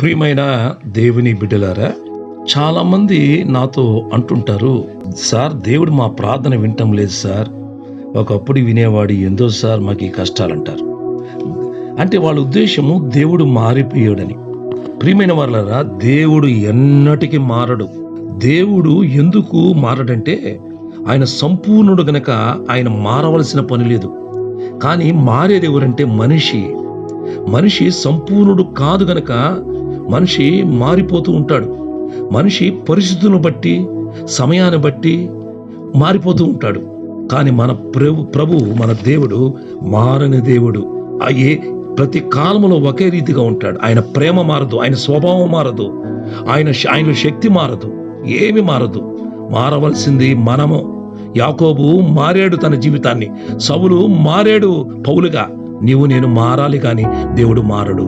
ప్రియమైన దేవుని బిడ్డలారా, చాలామంది నాతో అంటుంటారు, సార్ దేవుడు మా ప్రార్థన వింటం లేదు సార్, ఒకప్పుడు వినేవాడు, ఎందో సార్ మాకు ఈ కష్టాలంటారు. అంటే వాళ్ళ ఉద్దేశము దేవుడు మారిపోయాడని. ప్రియమైన వాళ్ళరా, దేవుడు ఎన్నటికీ మారడు. దేవుడు ఎందుకు మారడంటే ఆయన సంపూర్ణుడు గనక ఆయన మారవలసిన పని లేదు. కానీ మారేది ఎవరంటే మనిషి సంపూర్ణుడు కాదు గనక మనిషి మారిపోతూ ఉంటాడు. మనిషి పరిస్థితులను బట్టి, సమయాన్ని బట్టి మారిపోతూ ఉంటాడు. కానీ మన ప్రభు మన దేవుడు మారని దేవుడు. అయ్యే ప్రతి కాలంలో ఒకే రీతిగా ఉంటాడు. ఆయన ప్రేమ మారదు, ఆయన స్వభావం మారదు, ఆయన శక్తి మారదు, ఏమి మారదు. మారవలసింది మనము. యాకోబు మారాడు తన జీవితాన్ని, సౌలు మారాడు పౌలుగా. నీవు నేను మారాలి, కానీ దేవుడు మారడు.